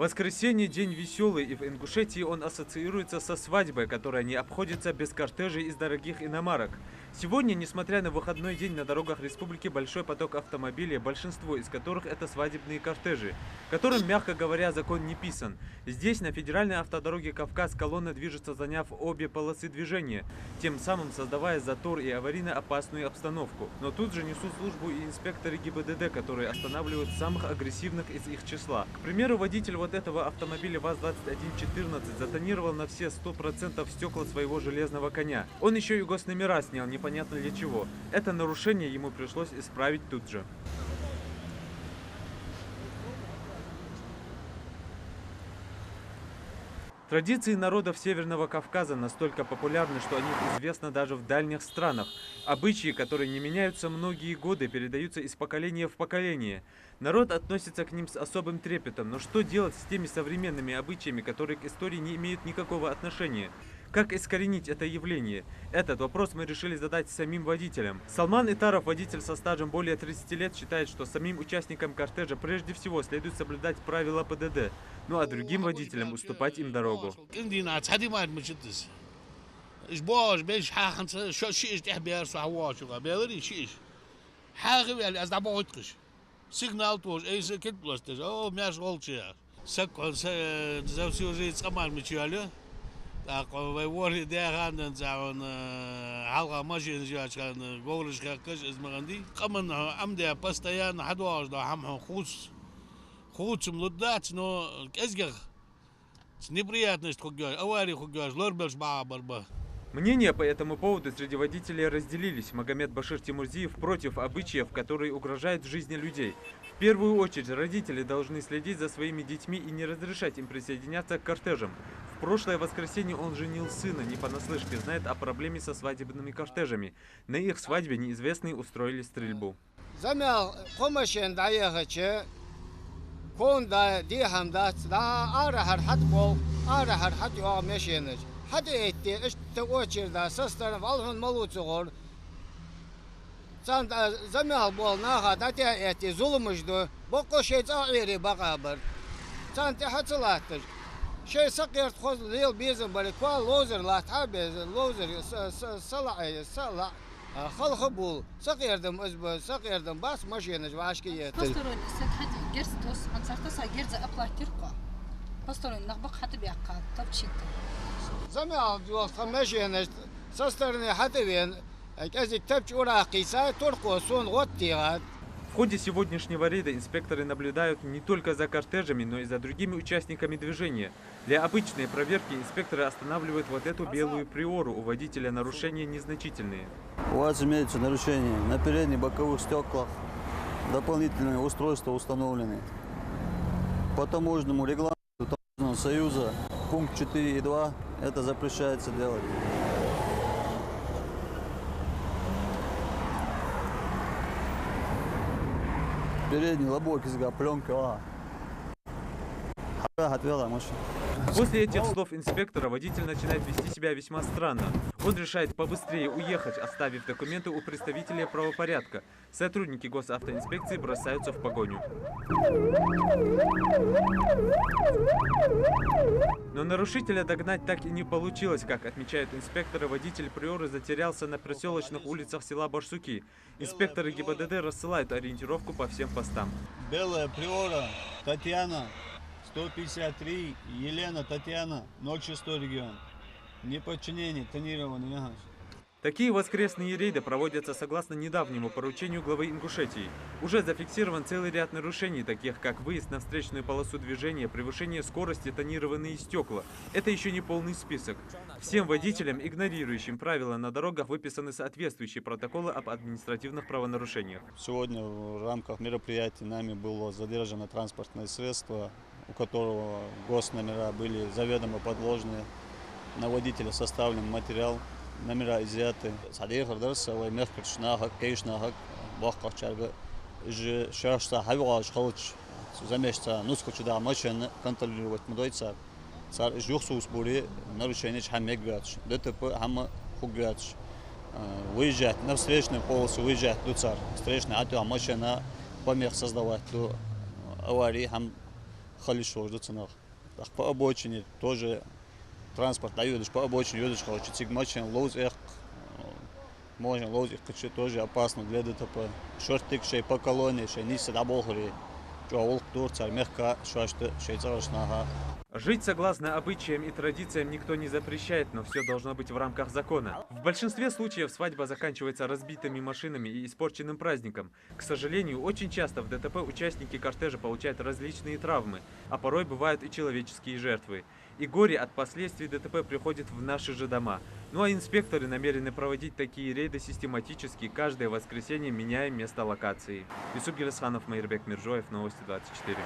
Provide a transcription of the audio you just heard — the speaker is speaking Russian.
Воскресенье – день веселый, и в Ингушетии он ассоциируется со свадьбой, которая не обходится без кортежей из дорогих иномарок. Сегодня, несмотря на выходной день, на дорогах республики большой поток автомобилей, большинство из которых это свадебные кортежи, которым, мягко говоря, закон не писан. Здесь, на федеральной автодороге Кавказ, колонна движется, заняв обе полосы движения, тем самым создавая затор и аварийно опасную обстановку. Но тут же несут службу и инспекторы ГИБДД, которые останавливают самых агрессивных из их числа. К примеру, водитель вот этого автомобиля ВАЗ-2114 затонировал на все 100% стекла своего железного коня. Он еще и госномера снял, непонятно для чего. Это нарушение ему пришлось исправить тут же. Традиции народов Северного Кавказа настолько популярны, что о них известно даже в дальних странах. Обычаи, которые не меняются многие годы, передаются из поколения в поколение. Народ относится к ним с особым трепетом, но что делать с теми современными обычаями, которые к истории не имеют никакого отношения? Как искоренить это явление? Этот вопрос мы решили задать самим водителям. Салман Итаров, водитель со стажем более 30 лет, считает, что самим участникам кортежа прежде всего следует соблюдать правила ПДД, ну а другим водителям уступать им дорогу. Сигнал тоже, эй, кет пластаж, о, мяш волчья. Сакон, завсюжит самар мечали. Так, вы воры дяган, заун, алга машин жачкан, говоришь, как из Маганди. Каман, амдя постоянно хадуаж, да, хам хуц млудать, но кезгах. Неприятность хугаш, аварий хугаш, лорбелш барба. Мнения по этому поводу среди водителей разделились. Магомед Башир Тимурзиев против обычаев, которые угрожают жизни людей. В первую очередь, родители должны следить за своими детьми и не разрешать им присоединяться к кортежам. В прошлое воскресенье он женил сына, не понаслышке знает о проблеме со свадебными кортежами. На их свадьбе неизвестные устроили стрельбу. Hadi etti, işte o çirda, saslarını alın maluçuğur. Sen zamyal bol naha da te etti, zulmüşdü. Bu koşet ağırı bakaber. Sen te hatırlattır. Şey sakırt koz lil bizim böyle kual lozer la tabi lozer sala halkı bul. Sakırdım özbü, sakırdım bas maşinaj başka yetti. Pastoron hadi gerstos, ansartasa gerze aplatirko. Pastoron naqbaq hatı biaqqa tabçitdi. Замял машина со стороны Хатывен, казик тапч уракиса, турку сон год тигат. В ходе сегодняшнего рейда инспекторы наблюдают не только за кортежами, но и за другими участниками движения. Для обычной проверки инспекторы останавливают вот эту белую приору. У водителя нарушения незначительные. У вас имеются нарушения на передних боковых стеклах. Дополнительные устройства установлены. По таможенному регламенту Таможенного союза пункт 4.2 это запрещается делать. Передний лобок из пленка. Отвела машину. После этих слов инспектора водитель начинает вести себя весьма странно. Он решает побыстрее уехать, оставив документы у представителя правопорядка. Сотрудники госавтоинспекции бросаются в погоню. Но нарушителя догнать так и не получилось. Как отмечают инспекторы, водитель приоры затерялся на проселочных улицах села Барсуки. Инспекторы ГИБДД рассылают ориентировку по всем постам. Белая приора, Татьяна, 153, Елена, Татьяна, 06 регион. Неподчинение, тонированный ага. Такие воскресные рейды проводятся согласно недавнему поручению главы Ингушетии. Уже зафиксирован целый ряд нарушений, таких как выезд на встречную полосу движения, превышение скорости, тонированные стекла. Это еще не полный список. Всем водителям, игнорирующим правила на дорогах, выписаны соответствующие протоколы об административных правонарушениях. Сегодня в рамках мероприятия нами было задержано транспортное средство, у которого госномера были заведомо подложные. На водителя составлен материал. Номера изъяты. Садихар дарса, вай мехкер шнахак, кейшнахак, бахках чарга. Же шашта хавилаш халч. Замешта нускочу да машин контролировать мудойца. Сар жухсус бури нарушение хамеггач. ДТП хама хуггач. Выезжать на встречную полосу, выезжать до цар. Встречная, а то машина помех создавать до аварии хам хорошо ждаться. По обочине тоже транспорт дают, по обочине едешь, хочешь сигмачен, лоуз их, можно лоуз их тоже опасно для ДТП. Шортик шей по колонии, шей ниса до Болгарии, что Турция, мягко, что Швейцария. Жить согласно обычаям и традициям никто не запрещает, но все должно быть в рамках закона. В большинстве случаев свадьба заканчивается разбитыми машинами и испорченным праздником. К сожалению, очень часто в ДТП участники кортежа получают различные травмы, а порой бывают и человеческие жертвы. И горе от последствий ДТП приходит в наши же дома. Ну а инспекторы намерены проводить такие рейды систематически, каждое воскресенье меняя место локации. Юсуп Гелесханов, Майрбек Миржоев, Новости 24.